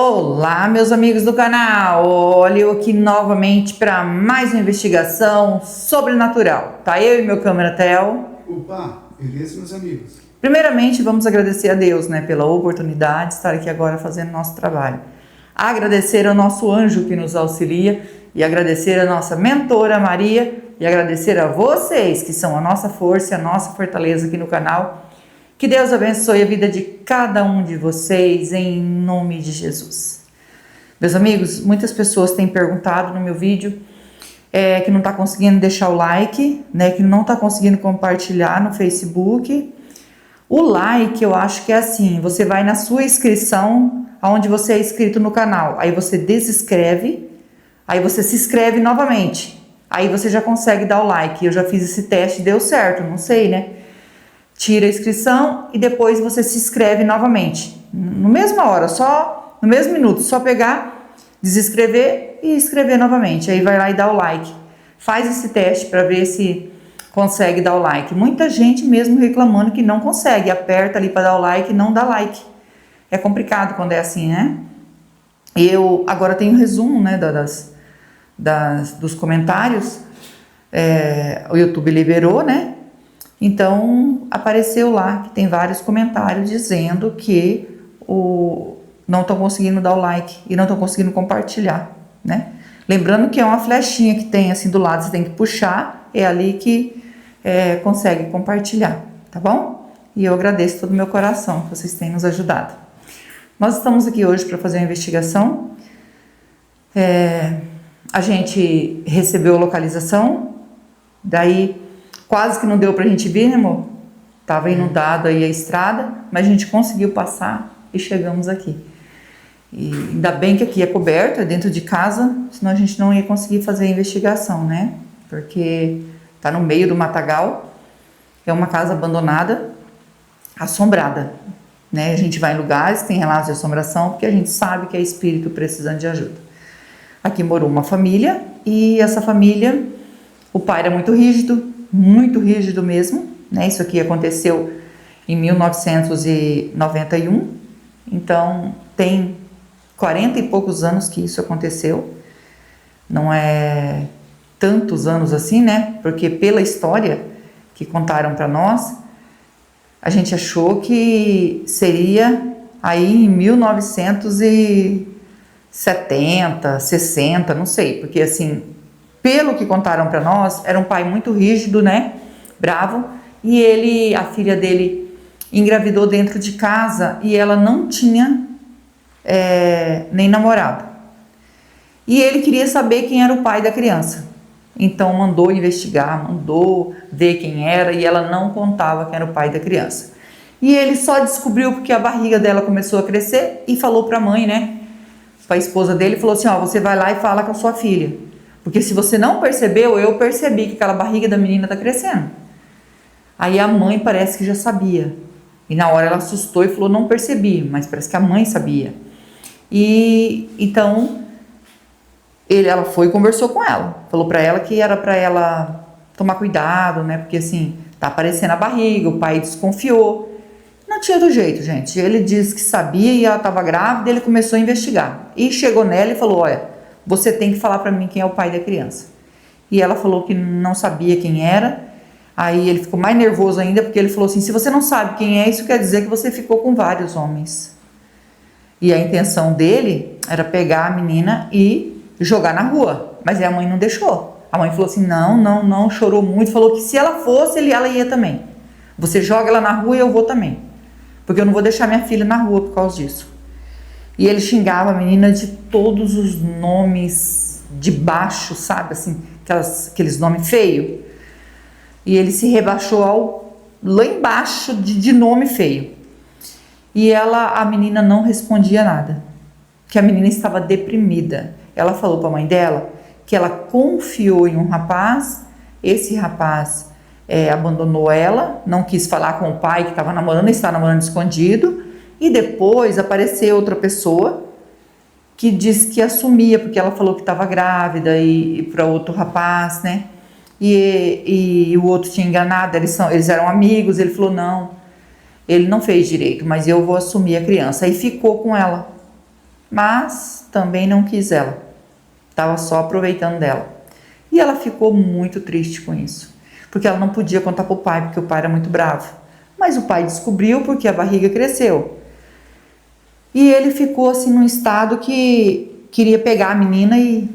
Olá, meus amigos do canal, olha eu aqui novamente para mais uma investigação sobrenatural. Tá eu e meu câmera Theo. Opa, beleza, meus amigos? Primeiramente, vamos agradecer a Deus, pela oportunidade de estar aqui agora fazendo nosso trabalho. Agradecer ao nosso anjo que nos auxilia e agradecer a nossa mentora Maria e agradecer a vocês que são a nossa força e a nossa fortaleza aqui no canal. Que Deus abençoe a vida de cada um de vocês, em nome de Jesus. Meus amigos, muitas pessoas têm perguntado no meu vídeo que não está conseguindo deixar o like, que não está conseguindo compartilhar no Facebook. O like, eu acho que é assim, você vai na sua inscrição, onde você é inscrito no canal, aí você desinscreve, aí você se inscreve novamente, aí você já consegue dar o like. Eu já fiz esse teste, deu certo, não sei, Tira a inscrição e depois você se inscreve novamente. Na mesma hora, só no mesmo minuto, só pegar, desinscrever e inscrever novamente. Aí vai lá e dá o like. Faz esse teste para ver se consegue dar o like. Muita gente mesmo reclamando que não consegue. Aperta ali para dar o like e não dá like. É complicado quando é assim, Eu agora tenho um resumo, dos comentários. O YouTube liberou, Então, apareceu lá que tem vários comentários dizendo que não estão conseguindo dar o like e não estão conseguindo compartilhar, Lembrando que é uma flechinha que tem assim do lado, você tem que puxar, é ali que consegue compartilhar, tá bom? E eu agradeço todo o meu coração que vocês têm nos ajudado. Nós estamos aqui hoje para fazer uma investigação. A gente recebeu a localização, daí quase que não deu pra gente vir, né, amor? Tava inundado aí a estrada, mas a gente conseguiu passar e chegamos aqui. E ainda bem que aqui é coberto, é dentro de casa, senão a gente não ia conseguir fazer a investigação, Porque tá no meio do matagal, é uma casa abandonada, assombrada, A gente vai em lugares que tem relatos de assombração, porque a gente sabe que é espírito precisando de ajuda. Aqui morou uma família, e essa família, o pai era muito rígido mesmo, Isso aqui aconteceu em 1991, então tem 40 e poucos anos que isso aconteceu, não é tantos anos assim, Porque pela história que contaram para nós, a gente achou que seria aí em 1970, 60, não sei, porque assim, pelo que contaram para nós, era um pai muito rígido, bravo, e a filha dele engravidou dentro de casa e ela não tinha nem namorado. E ele queria saber quem era o pai da criança. Então mandou investigar, mandou ver quem era, e ela não contava quem era o pai da criança. E ele só descobriu porque a barriga dela começou a crescer e falou para a mãe, para a esposa dele, falou assim, você vai lá e fala com a sua filha. Porque se você não percebeu, eu percebi que aquela barriga da menina está crescendo. Aí a mãe parece que já sabia. E na hora ela assustou e falou, não percebi, mas parece que a mãe sabia. E então ela foi e conversou com ela. Falou para ela que era para ela tomar cuidado, Porque assim, tá aparecendo a barriga, o pai desconfiou. Não tinha do jeito, gente. Ele disse que sabia e ela estava grávida, ele começou a investigar. E chegou nela e falou, olha, você tem que falar para mim quem é o pai da criança. E ela falou que não sabia quem era. Aí ele ficou mais nervoso ainda, porque ele falou assim, se você não sabe quem é, isso quer dizer que você ficou com vários homens. E a intenção dele era pegar a menina e jogar na rua. Mas a mãe não deixou. A mãe falou assim, não, chorou muito, falou que se ela fosse, ela ia também. Você joga ela na rua e eu vou também. Porque eu não vou deixar minha filha na rua por causa disso. E ele xingava a menina de todos os nomes de baixo, sabe? Assim, aqueles nomes feios. E ele se rebaixou lá embaixo de nome feio. E a menina não respondia nada. Que a menina estava deprimida. Ela falou para a mãe dela que ela confiou em um rapaz. Esse rapaz abandonou ela, não quis falar com o pai que estava namorando, estava namorando escondido. E depois apareceu outra pessoa que disse que assumia, porque ela falou que estava grávida e para outro rapaz, E o outro tinha enganado, eles eram amigos. Ele falou, não, ele não fez direito, mas eu vou assumir a criança. Aí ficou com ela. mas também não quis ela. Estava só aproveitando dela. E ela ficou muito triste com isso, porque ela não podia contar para o pai, porque o pai era muito bravo. Mas o pai descobriu porque a barriga cresceu. E ele ficou assim num estado que queria pegar a menina e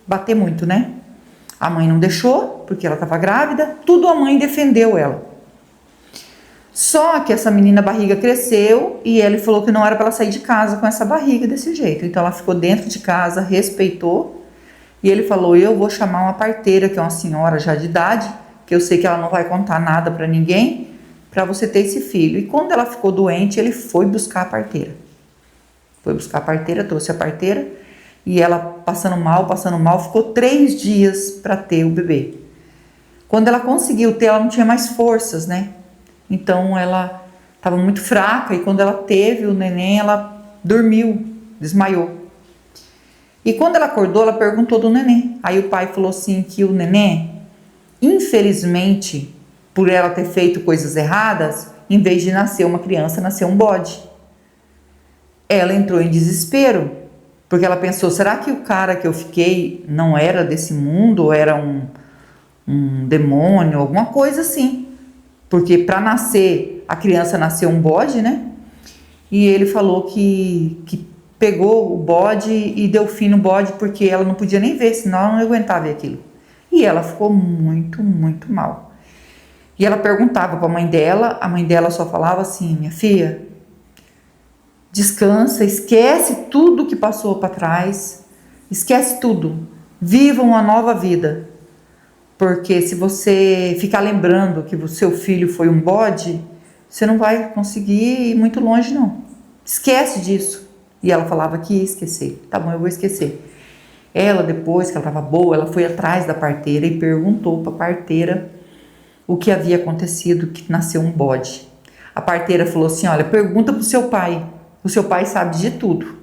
bater muito, né? A mãe não deixou, porque ela estava grávida, tudo a mãe defendeu ela. Só que essa menina, a barriga cresceu e ele falou que não era para ela sair de casa com essa barriga desse jeito. Então ela ficou dentro de casa, respeitou, e ele falou: eu vou chamar uma parteira, que é uma senhora já de idade, que eu sei que ela não vai contar nada para ninguém, para você ter esse filho. E quando ela ficou doente, ele foi buscar a parteira. Foi buscar a parteira, trouxe a parteira, e ela passando mal, ficou 3 dias para ter o bebê. Quando ela conseguiu ter, ela não tinha mais forças, né? Então ela estava muito fraca, e quando ela teve o neném, ela dormiu, desmaiou. E quando ela acordou, ela perguntou do neném. Aí o pai falou assim que o neném, infelizmente, por ela ter feito coisas erradas, em vez de nascer uma criança, nasceu um bode. Ela entrou em desespero, porque ela pensou: será que o cara que eu fiquei não era desse mundo, ou era um demônio, alguma coisa assim? Porque para nascer, a criança nasceu um bode, né? E ele falou que pegou o bode e deu fim no bode, porque ela não podia nem ver, senão ela não aguentava ver aquilo. E ela ficou muito, muito mal. E ela perguntava para a mãe dela só falava assim: minha filha, descansa, esquece tudo que passou para trás, esquece tudo, viva uma nova vida. Porque se você ficar lembrando que o seu filho foi um bode, você não vai conseguir ir muito longe, não. Esquece disso. E ela falava que ia esquecer. Tá bom, eu vou esquecer. Ela, depois que ela estava boa, ela foi atrás da parteira e perguntou para a parteira o que havia acontecido, que nasceu um bode. A parteira falou assim: olha, pergunta para o seu pai. O seu pai sabe de tudo,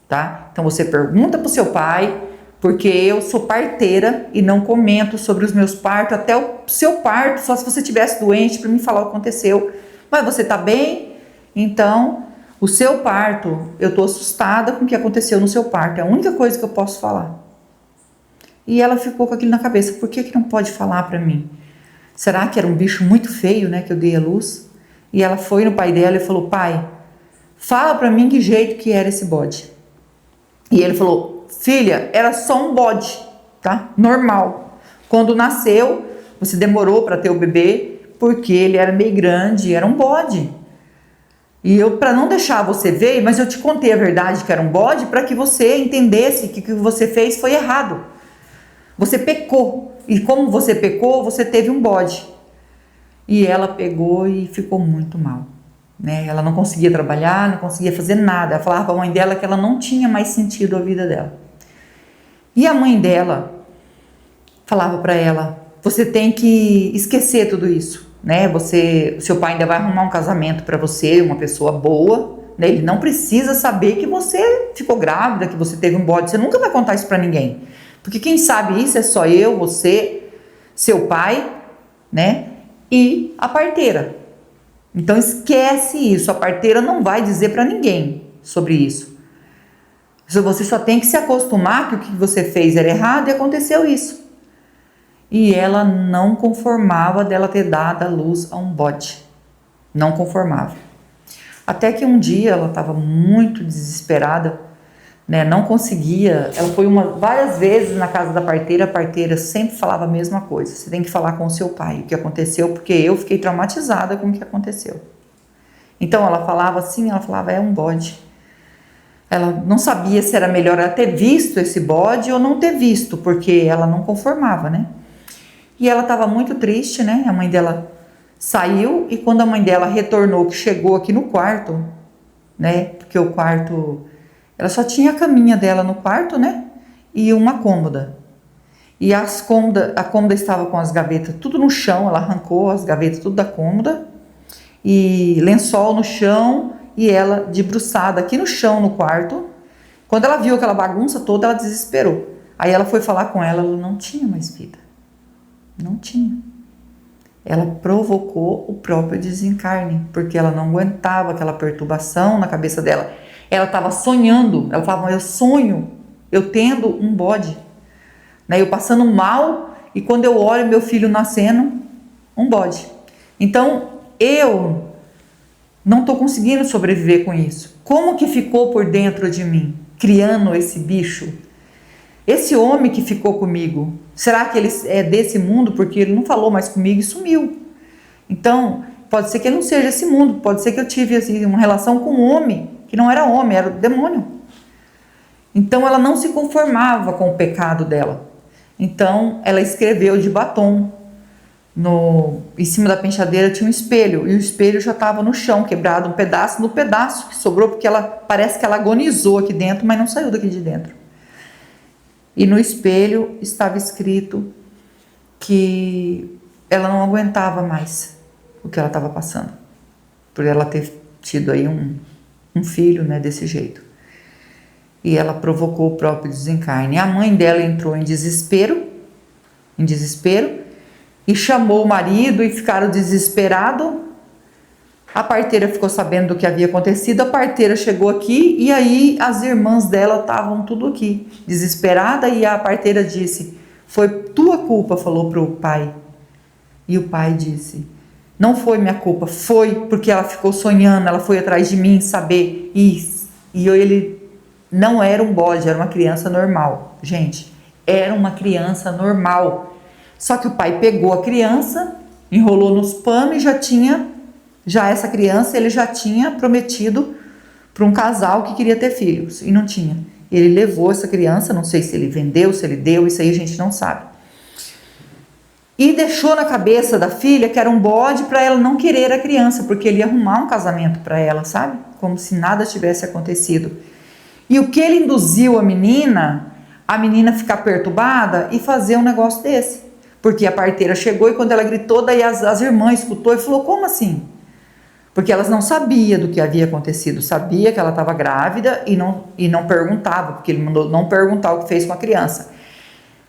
tá? Então você pergunta para o seu pai, porque eu sou parteira e não comento sobre os meus partos, até o seu parto, só se você estivesse doente para me falar o que aconteceu. Mas você tá bem? Então, o seu parto, eu tô assustada com o que aconteceu no seu parto, é a única coisa que eu posso falar. E ela ficou com aquilo na cabeça: por que não pode falar para mim? Será que era um bicho muito feio, né, que eu dei à luz? E ela foi no pai dela e falou: pai, fala para mim que jeito que era esse bode. E ele falou: filha, era só um bode, tá? Normal. Quando nasceu, você demorou para ter o bebê, porque ele era meio grande, era um bode. E eu, para não deixar você ver, mas eu te contei a verdade que era um bode, para que você entendesse que o que você fez foi errado. Você pecou. E como você pecou, você teve um bode. E ela pegou e ficou muito mal, né? Ela não conseguia trabalhar, não conseguia fazer nada. Ela falava para a mãe dela que ela não tinha mais sentido a vida dela. E a mãe dela falava para ela: você tem que esquecer tudo isso, né? O seu pai ainda vai arrumar um casamento para você, uma pessoa boa, né? Ele não precisa saber que você ficou grávida, que você teve um bode. Você nunca vai contar isso para ninguém, porque quem sabe isso é só eu, você, seu pai, né? E a parteira. Então esquece isso, a parteira não vai dizer para ninguém sobre isso. Você só tem que se acostumar que o que você fez era errado e aconteceu isso. E ela não conformava dela ter dado a luz a um bode. Não conformava. Até que um dia ela estava muito desesperada, né? Não conseguia. Ela foi várias vezes na casa da parteira, a parteira sempre falava a mesma coisa: você tem que falar com o seu pai o que aconteceu, porque eu fiquei traumatizada com o que aconteceu. Então ela falava assim, ela falava: é um bode. Ela não sabia se era melhor ela ter visto esse bode ou não ter visto, porque ela não conformava, né? E ela estava muito triste, né? A mãe dela saiu, e quando a mãe dela retornou, que chegou aqui no quarto, né? Porque o quarto, ela só tinha a caminha dela no quarto, né? E uma cômoda. E a cômoda estava com as gavetas tudo no chão, ela arrancou as gavetas tudo da cômoda, e lençol no chão, e ela debruçada aqui no chão no quarto. Quando ela viu aquela bagunça toda, ela desesperou. Aí ela foi falar com ela não tinha mais vida. Não tinha. Ela provocou o próprio desencarne, porque ela não aguentava aquela perturbação na cabeça dela. Ela estava sonhando, ela falava, eu sonho, eu tendo um bode, né? Eu passando mal e quando eu olho meu filho nascendo, um bode. Então, eu não estou conseguindo sobreviver com isso. Como que ficou por dentro de mim, criando esse bicho? Esse homem que ficou comigo, será que ele é desse mundo? Porque ele não falou mais comigo e sumiu. Então, pode ser que ele não seja esse mundo, pode ser que eu tive assim, uma relação com um homem, que não era homem, era o demônio. Então, ela não se conformava com o pecado dela. Então, ela escreveu de batom. Em cima da penteadeira tinha um espelho, e o espelho já estava no chão, quebrado um pedaço, no pedaço que sobrou, porque ela parece que ela agonizou aqui dentro, mas não saiu daqui de dentro. E no espelho estava escrito que ela não aguentava mais o que ela estava passando, por ela ter tido aí um filho, né, desse jeito. E ela provocou o próprio desencarne. A mãe dela entrou em desespero, e chamou o marido e ficaram desesperados. A parteira ficou sabendo do que havia acontecido, a parteira chegou aqui e aí as irmãs dela estavam tudo aqui, desesperada, e a parteira disse, foi tua culpa, falou para o pai. E o pai disse, não foi minha culpa, foi porque ela ficou sonhando, ela foi atrás de mim saber, e ele não era um bode, era uma criança normal, gente, era uma criança normal, só que o pai pegou a criança, enrolou nos panos e já essa criança ele já tinha prometido para um casal que queria ter filhos e não tinha. Ele levou essa criança, não sei se ele vendeu, se ele deu, isso aí a gente não sabe. E deixou na cabeça da filha que era um bode para ela não querer a criança, porque ele ia arrumar um casamento para ela, sabe? Como se nada tivesse acontecido. E o que ele induziu a menina ficar perturbada e fazer um negócio desse. Porque a parteira chegou e quando ela gritou, daí as irmãs escutou e falou, como assim? Porque elas não sabiam do que havia acontecido, sabia que ela estava grávida e não perguntava, porque ele mandou não perguntar o que fez com a criança.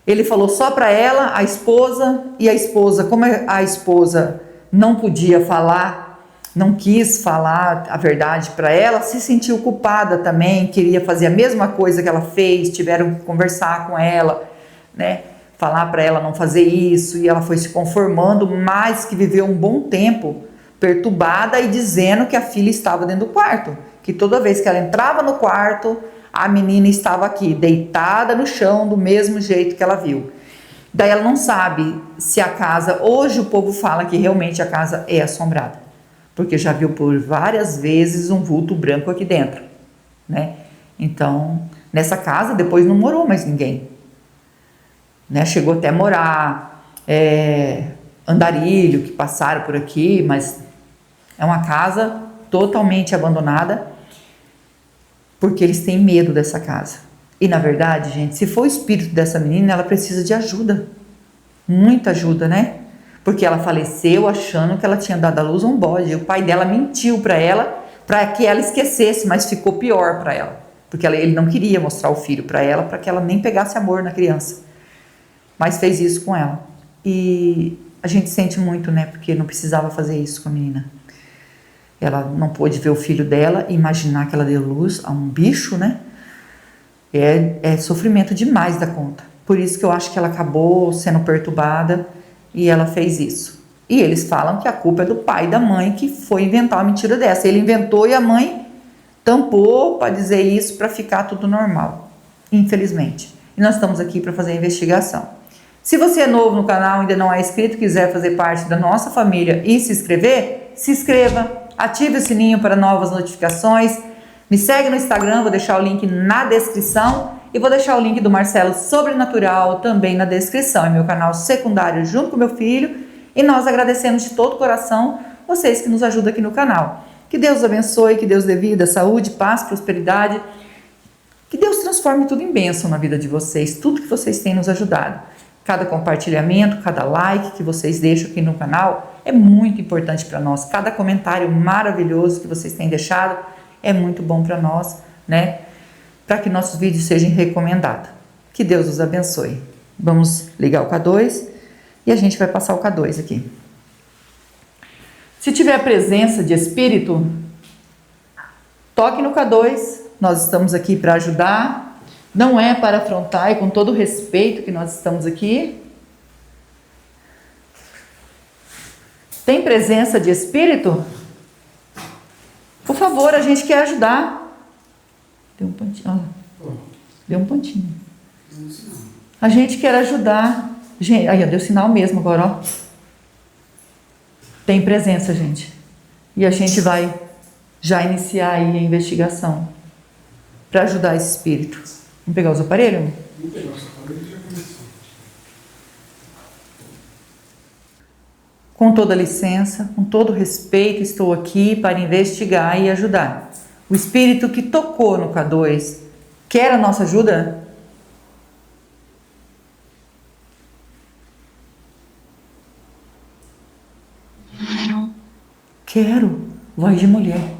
Ele falou só para ela, a esposa, e a esposa, como a esposa não podia falar, não quis falar a verdade para ela, se sentiu culpada também, queria fazer a mesma coisa que ela fez, tiveram que conversar com ela, né? Falar para ela não fazer isso, e ela foi se conformando, mas que viveu um bom tempo perturbada e dizendo que a filha estava dentro do quarto, que toda vez que ela entrava no quarto, a menina estava aqui, deitada no chão, do mesmo jeito que ela viu. Daí ela não sabe se a casa, hoje o povo fala que realmente a casa é assombrada, porque já viu por várias vezes um vulto branco aqui dentro, né? Então, nessa casa depois não morou mais ninguém, né? Chegou até a morar andarilho que passaram por aqui, mas é uma casa totalmente abandonada, porque eles têm medo dessa casa. E na verdade, gente, se for o espírito dessa menina, ela precisa de ajuda, muita ajuda, né? Porque ela faleceu achando que ela tinha dado à luz um bode, e o pai dela mentiu para ela, para que ela esquecesse, mas ficou pior para ela, porque ele não queria mostrar o filho para ela, para que ela nem pegasse amor na criança, mas fez isso com ela. E a gente sente muito, né, porque não precisava fazer isso com a menina. Ela não pôde ver o filho dela e imaginar que ela deu luz a um bicho, né? É sofrimento demais da conta. Por isso que eu acho que ela acabou sendo perturbada e ela fez isso. E eles falam que a culpa é do pai e da mãe que foi inventar uma mentira dessa. Ele inventou e a mãe tampou para dizer isso, para ficar tudo normal. Infelizmente. E nós estamos aqui para fazer a investigação. Se você é novo no canal, ainda não é inscrito, quiser fazer parte da nossa família e se inscreva. Ative o sininho para novas notificações. Me segue no Instagram, vou deixar o link na descrição. E vou deixar o link do Marcelo Sobrenatural também na descrição. É meu canal secundário junto com meu filho. E nós agradecemos de todo o coração vocês que nos ajudam aqui no canal. Que Deus abençoe, que Deus dê vida, saúde, paz, prosperidade. Que Deus transforme tudo em bênção na vida de vocês. Tudo que vocês têm nos ajudado. Cada compartilhamento, cada like que vocês deixam aqui no canal é muito importante para nós. Cada comentário maravilhoso que vocês têm deixado é muito bom para nós, né? Para que nossos vídeos sejam recomendados. Que Deus os abençoe. Vamos ligar o K2 e a gente vai passar o K2 aqui. Se tiver a presença de espírito, Toque no K2, nós estamos aqui para ajudar, não é para afrontar, e com todo o respeito que nós estamos aqui. Tem presença de espírito? Por favor, a gente quer ajudar. Deu um pontinho, olha. Deu um pontinho. A gente quer ajudar. Gente, aí, deu sinal mesmo agora, ó. Tem presença, gente. E a gente vai já iniciar aí a investigação para ajudar esse espírito. Vamos pegar os aparelhos? Vamos pegar os aparelhos e já começou. Com toda licença, com todo respeito, estou aqui para investigar e ajudar. O espírito que tocou no K2 quer a nossa ajuda? Não. Quero. Voz de mulher.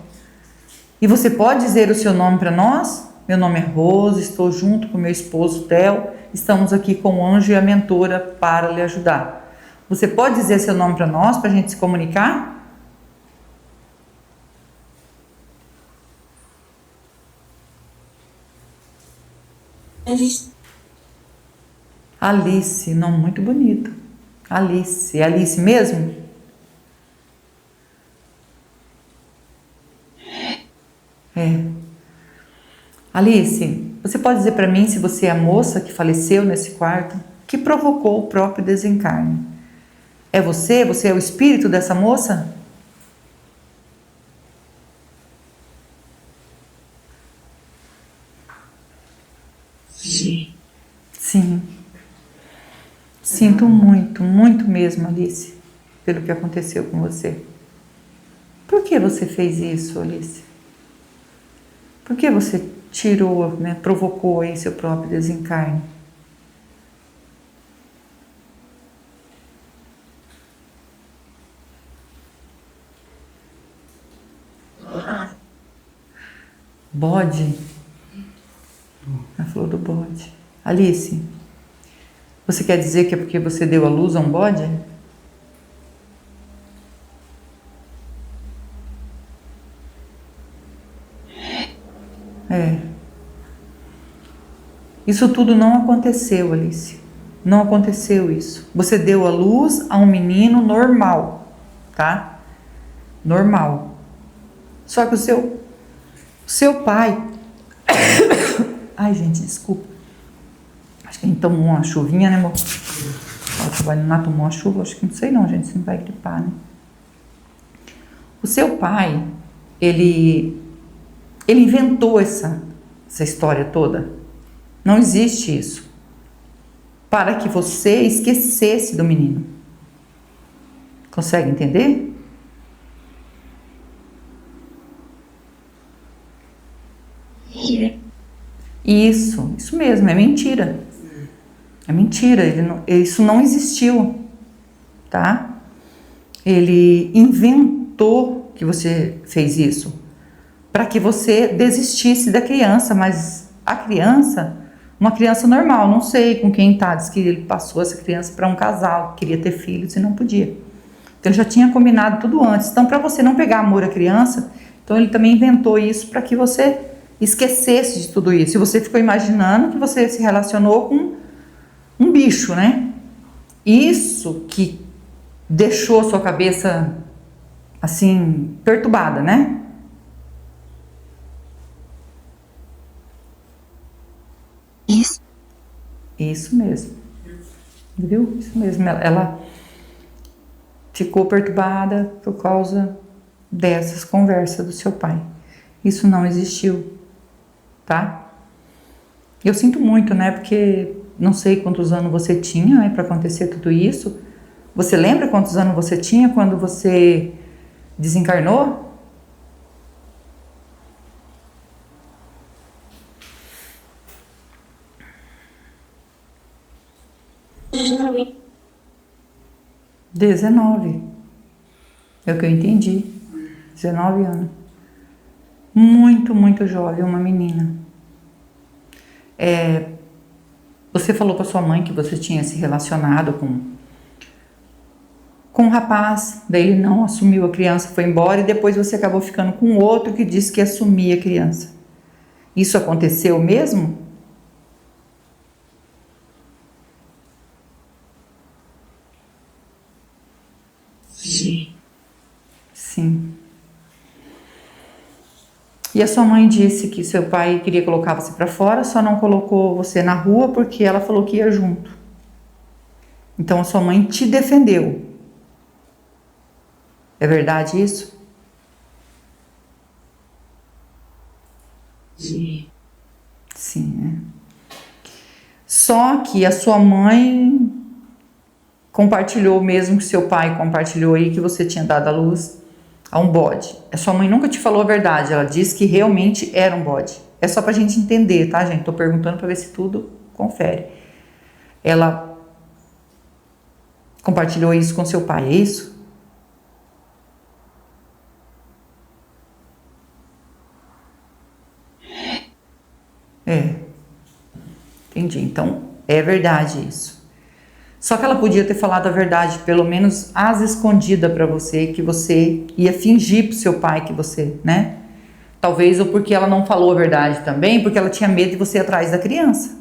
E você pode dizer o seu nome para nós? Meu nome é Rose, estou junto com meu esposo Theo. Estamos aqui com o anjo e a mentora para lhe ajudar. Você pode dizer seu nome para nós, para a gente se comunicar? Alice, nome muito bonito. Alice, é Alice mesmo? É. Alice, você pode dizer para mim se você é a moça que faleceu nesse quarto, que provocou o próprio desencarne? É você? Você é o espírito dessa moça? Sim. Sim. Sinto muito, muito mesmo, Alice, pelo que aconteceu com você. Por que você fez isso, Alice? Por que você tirou, né, provocou aí seu próprio desencarne? Bode? A flor do bode. Alice, você quer dizer que é porque você deu à luz a um bode? É. Isso tudo não aconteceu, Alice. Não aconteceu isso. Você deu à luz a um menino normal, tá? Normal. Só que o seu pai... Ai, gente, desculpa. Acho que a gente tomou uma chuvinha, né, amor? O vai não tomou uma chuva, acho que não sei não, gente, se não vai gripar, né? O seu pai, ele inventou essa história toda. Não existe isso. Para que você esquecesse do menino. Consegue entender? Isso mesmo, é mentira. É mentira, isso não existiu, tá? Ele inventou que você fez isso para que você desistisse da criança, mas a criança, uma criança normal, não sei com quem tá, diz que ele passou essa criança para um casal que queria ter filhos e não podia. Então ele já tinha combinado tudo antes. Então, para você não pegar amor à criança, então ele também inventou isso para que você esquecesse de tudo isso. E você ficou imaginando que você se relacionou com um bicho, né? Isso que deixou a sua cabeça assim perturbada, né? Isso mesmo. Viu? Isso mesmo. Ela ficou perturbada por causa dessas conversas do seu pai. Isso não existiu, tá? Eu sinto muito, né? Porque não sei quantos anos você tinha, né, para acontecer tudo isso. Você lembra quantos anos você tinha quando você desencarnou? Não. 19. É o que eu entendi. 19 anos. Muito, muito jovem, uma menina. Você falou para sua mãe que você tinha se relacionado com um rapaz, daí ele não assumiu a criança, foi embora e depois você acabou ficando com outro que disse que assumia a criança. Isso aconteceu mesmo? Sim. Sim. E a sua mãe disse que seu pai queria colocar você para fora, só não colocou você na rua porque ela falou que ia junto. Então a sua mãe te defendeu. É verdade isso? Sim. Sim, né? Só que a sua mãe compartilhou mesmo que seu pai compartilhou aí que você tinha dado à luz a um bode. A sua mãe nunca te falou a verdade, ela disse que realmente era um bode. É só pra gente entender, tá, gente? Tô perguntando pra ver se tudo confere. Ela compartilhou isso com seu pai, é isso? É. Entendi. Então, é verdade isso. Só que ela podia ter falado a verdade, pelo menos às escondidas pra você, que você ia fingir pro seu pai que você, né? Talvez ou porque ela não falou a verdade também, porque ela tinha medo de você ir atrás da criança.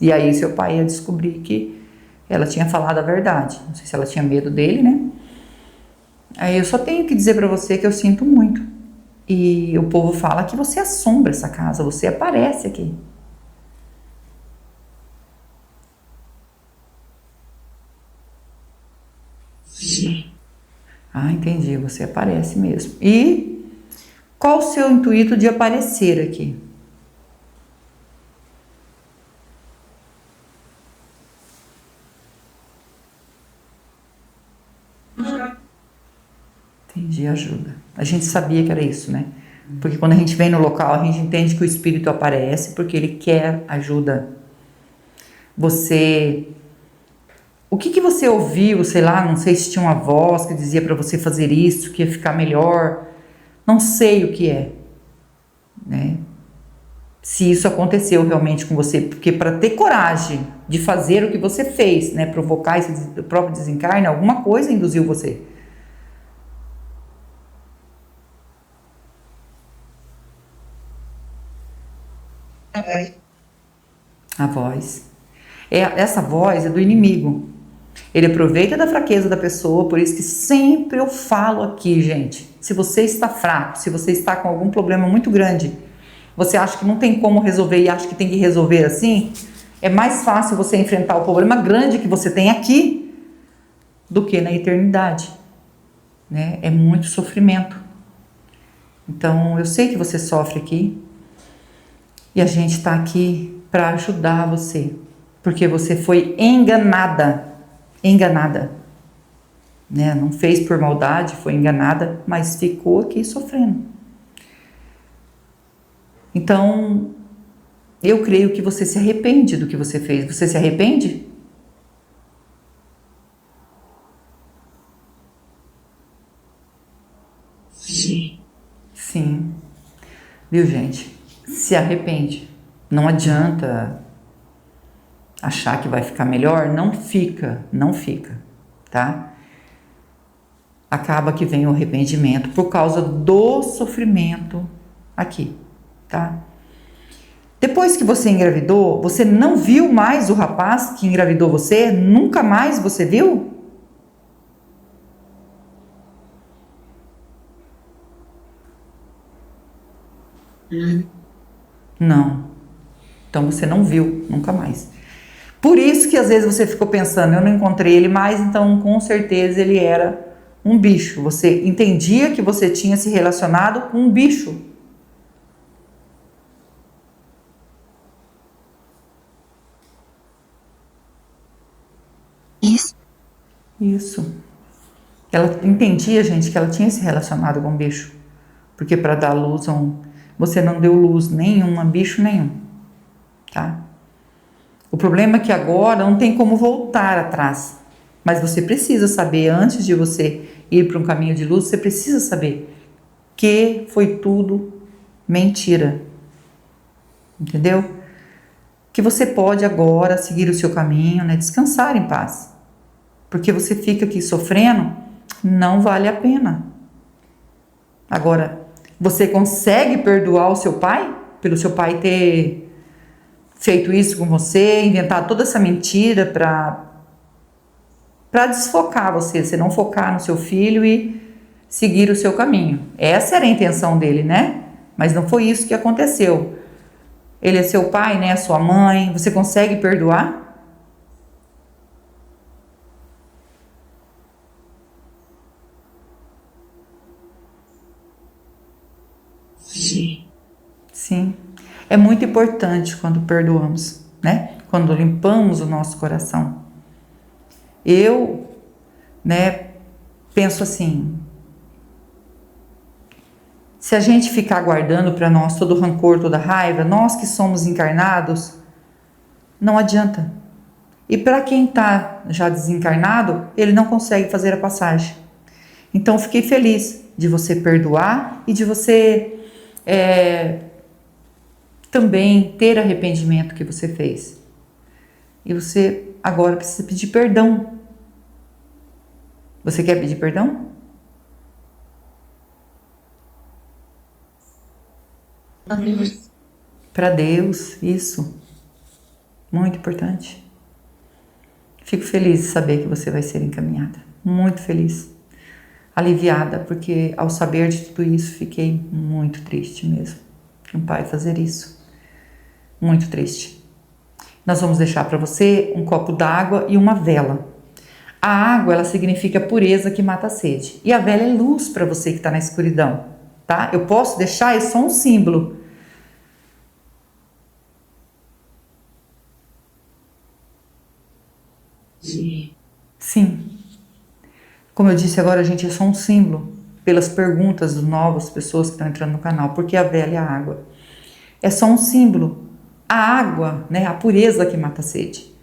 E aí seu pai ia descobrir que ela tinha falado a verdade. Não sei se ela tinha medo dele, né? Aí eu só tenho que dizer pra você que eu sinto muito. E o povo fala que você assombra essa casa, você aparece aqui. Sim. Ah, entendi, você aparece mesmo. E qual o seu intuito de aparecer aqui? Entendi, ajuda. A gente sabia que era isso, né? Porque quando a gente vem no local, a gente entende que o espírito aparece porque ele quer ajuda. Você... O que você ouviu, sei lá, não sei se tinha uma voz que dizia pra você fazer isso, que ia ficar melhor. Não sei o que é, né? Se isso aconteceu realmente com você, porque para ter coragem de fazer o que você fez, né, provocar esse próprio desencarne, alguma coisa induziu você. A voz. Essa voz é do inimigo. Ele aproveita da fraqueza da pessoa, por isso que sempre eu falo aqui, gente. Se você está fraco, se você está com algum problema muito grande, você acha que não tem como resolver e acha que tem que resolver assim, é mais fácil você enfrentar o problema grande que você tem aqui do que na eternidade, né? É muito sofrimento. Então, eu sei que você sofre aqui e a gente está aqui para ajudar você, porque você foi enganada, né? Não fez por maldade, foi enganada, mas ficou aqui sofrendo. Então, eu creio que você se arrepende do que você fez. Você se arrepende? Sim. Sim. Viu, gente? Se arrepende. Não adianta achar que vai ficar melhor. Não fica, tá? Acaba que vem o arrependimento por causa do sofrimento aqui, tá? Depois que você engravidou, você não viu mais o rapaz que engravidou você? Nunca mais você viu? Não. Então você não viu, nunca mais. Por isso que às vezes você ficou pensando, eu não encontrei ele mais, então com certeza ele era um bicho. Você entendia que você tinha se relacionado com um bicho. Isso. Ela entendia, gente, que ela tinha se relacionado com um bicho. Porque para dar luz a um... Você não deu luz nenhuma, bicho nenhum. Tá? O problema é que agora não tem como voltar atrás. Mas você precisa saber, antes de você ir para um caminho de luz, você precisa saber que foi tudo mentira. Entendeu? Que você pode agora seguir o seu caminho, né? Descansar em paz. porque você fica aqui sofrendo, não vale a pena. Agora, você consegue perdoar o seu pai? Pelo seu pai ter feito isso com você, inventar toda essa mentira para desfocar você não focar no seu filho e seguir o seu caminho. Essa era a intenção dele, né? Mas não foi isso que aconteceu. Ele é seu pai, né? Sua mãe. Você consegue perdoar? Sim. Sim. É muito importante quando perdoamos, né? Quando limpamos o nosso coração. Eu, né, penso assim, se a gente ficar guardando para nós todo o rancor, toda a raiva, nós que somos encarnados, não adianta. E para quem está já desencarnado, ele não consegue fazer a passagem. Então, fiquei feliz de você perdoar e de você também ter arrependimento que você fez. E você agora precisa pedir perdão. Você quer pedir perdão? A Deus. Para Deus, isso. Muito importante. Fico feliz de saber que você vai ser encaminhada. Muito feliz. Aliviada, porque ao saber de tudo isso, fiquei muito triste mesmo. Que um pai fazer isso. Muito triste. Nós vamos deixar para você um copo d'água e uma vela. A água, ela significa pureza que mata a sede. E a vela é luz para você que está na escuridão, tá? Eu posso deixar, é só um símbolo. Sim. Sim. Como eu disse agora, gente, é só um símbolo. Pelas perguntas das novas pessoas que estão entrando no canal. Porque a vela é a água. É só um símbolo. A água, né, a pureza que mata a sede.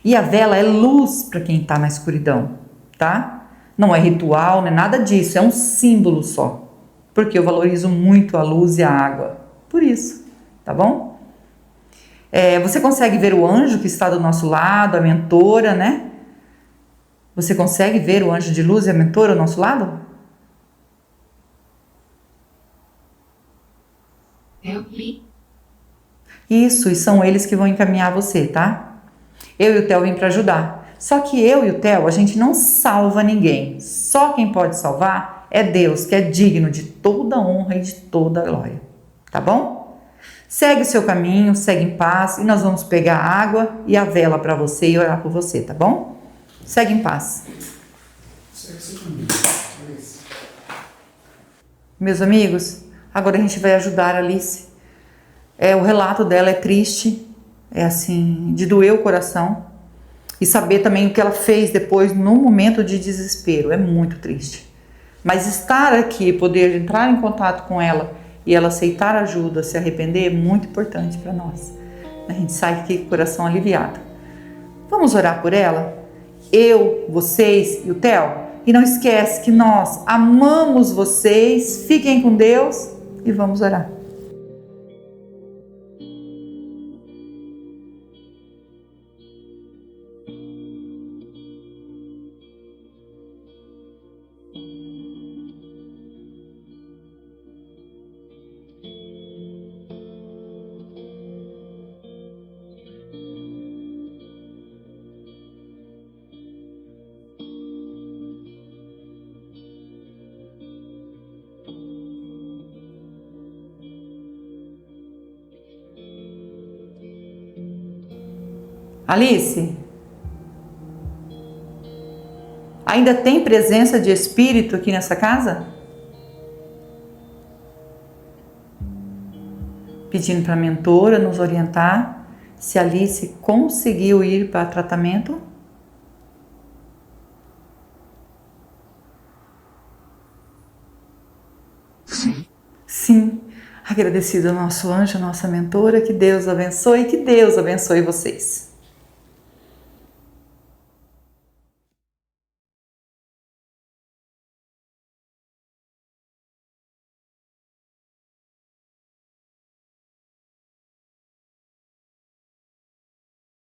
E a vela é luz para quem está na escuridão, tá? Não é ritual, não é nada disso, é um símbolo só. Porque eu valorizo muito a luz e a água. Por isso, tá bom? Você consegue ver o anjo que está do nosso lado, a mentora, né? Você consegue ver o anjo de luz e a mentora ao nosso lado? Help me. Isso, e são eles que vão encaminhar você, tá? Eu e o Theo vim para ajudar. Só que eu e o Theo, a gente não salva ninguém. Só quem pode salvar é Deus, que é digno de toda honra e de toda glória. Tá bom? Segue o seu caminho, segue em paz e nós vamos pegar a água e a vela para você e orar por você, tá bom? Segue em paz. Meus amigos, agora a gente vai ajudar a Alice. O relato dela é triste, é assim, de doer o coração. E saber também o que ela fez depois no momento de desespero, é muito triste. Mas estar aqui, poder entrar em contato com ela e ela aceitar ajuda, se arrepender, é muito importante para nós. A gente sai aqui com o coração aliviado. Vamos orar por ela? Eu, vocês e o Theo? E não esquece que nós amamos vocês, fiquem com Deus e vamos orar. Alice, ainda tem presença de espírito aqui nessa casa? Pedindo para a mentora nos orientar se a Alice conseguiu ir para tratamento. Sim. Sim. Agradecido ao nosso anjo, a nossa mentora, que Deus abençoe vocês.